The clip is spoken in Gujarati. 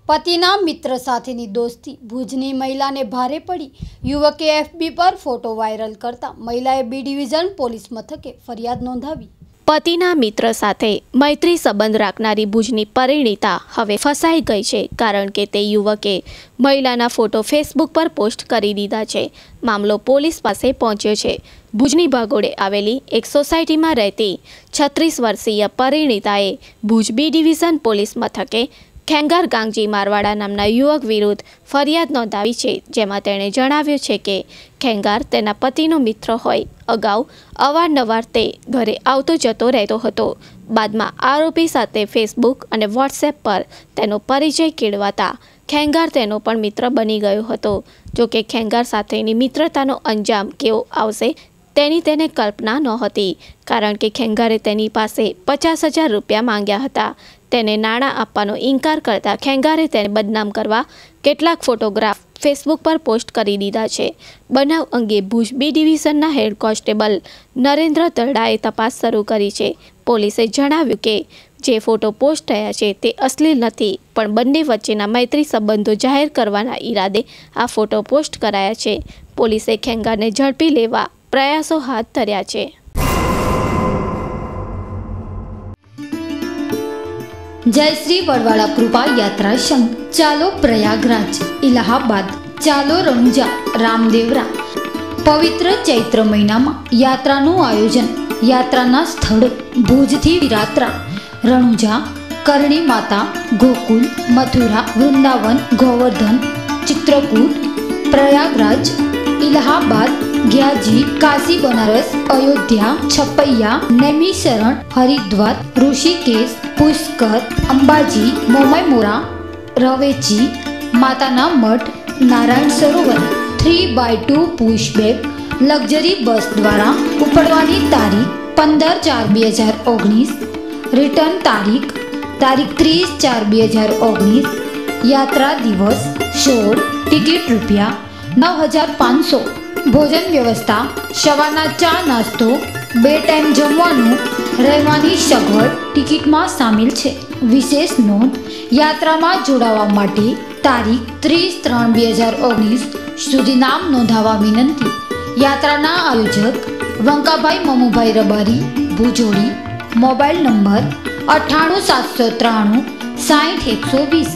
પતિના મિત્ર સાથેની દોસ્તી ભુજની મહિલાને ભારે પડી। યુવકે એફબી પર ફોટો વાયરલ કરતા મહિલાએ બી ડિવિઝન પોલીસ મથકે ફરિયાદ નોંધાવી। પતિના મિત્ર સાથે મૈત્રી સંબંધ રાખનારી ભુજની પરિણીતા હવે ફસાઈ ગઈ છે, કારણ કે તે યુવકે મહિલાના ફોટો ફેસબુક પર પોસ્ટ કરી દીધા છે। મામલો પોલીસ પાસે પહોંચ્યો છે। ભુજની ભાગોળે આવેલી એક સોસાયટીમાં રહેતી 36 વર્ષીય પરિણીતાએ ભુજ બી ડિવિઝન પોલીસ મથકે ખેંગાર ગાંગજી મારવાડા નામના યુવક વિરુદ્ધ ફરિયાદ નોંધાવી છે, જેમાં તેણે જણાવ્યું છે કે ખેંગાર તેના પતિનો મિત્ર હોય। અગાઉ અવારનવાર તે ઘરે આવતો જતો રહેતો હતો। બાદમાં આરોપી સાથે ફેસબુક અને વોટ્સએપ પર તેનો પરિચય કેળવાતા ખેંગાર તેનો પણ મિત્ર બની ગયો હતો। જોકે ખેંગાર સાથેની મિત્રતાનો અંજામ કેવો આવશે તેની તેને કલ્પના નહોતી, કારણ કે ખેંગારે તેની પાસે 50,000 રૂપિયા માંગ્યા હતા। તેને નાણાં આપવાનો ઇનકાર કરતા ખેંગારે તેને બદનામ કરવા કેટલાક ફોટોગ્રાફ ફેસબુક પર પોસ્ટ કરી દીધા છે। બનાવ અંગે ભુજ બી ડિવિઝનના હેડ કોન્સ્ટેબલ નરેન્દ્ર દરડાએ તપાસ શરૂ કરી છે। પોલીસે જણાવ્યું કે જે ફોટો પોસ્ટ થયા છે તે અશ્લીલ નથી, પણ બંને વચ્ચેના મૈત્રી સંબંધો જાહેર કરવાના ઈરાદે આ ફોટો પોસ્ટ કરાયા છે। પોલીસે ખેંગારને ઝડપી લેવા પ્રયાસો હાથ ધર્યા છે। जय श्री बड़वाड़ा कृपा यात्रा संघ, चालो प्रयागराज इलाहाबाद, चालो रनुजा रामदेवरा। पवित्र चैत्र महीना में यात्राનું आयोजन यात्राના સ્થળે ભુજથી વિરાત્રા, રણુજા, કરણી માતા, ગોકુલ, મથુરા, વૃંદાવન, ગોવર્ધન, ચિત્રકૂટ, પ્રયાગરાજ, इलाहाबाद, गयाजी, काशी, बनारस, अयोध्या, छपैया, नैमिषारण, हरिद्वार, ऋषिकेश, पुष्कर, अंबाजी, मोमाईमोरा, रवेची, माताना मठ, Narayan Sarovar 3x2 pushback luxury bus द्वारा उपड़वानी तारीख 15/4/2019, रिटर्न तारीख 30/4/2019, यात्रा दिवस 16, टिकट रुपया 9,500। भोजन व्यवस्था सवारना चा नास्तो, 2 टाइम जमवानुं, રહેવાની સગવડ ટિકિટમાં સામેલ છે। વિશેષ નોંધ, યાત્રામાં જોડાવા માટે તારીખ 30/3/2019 સુધી નામ નોંધાવવા વિનંતી। યાત્રાના આયોજક વંકાભાઈ મમુભાઈ રબારી, ભુજોડી। Mobile number 98 793 60 120।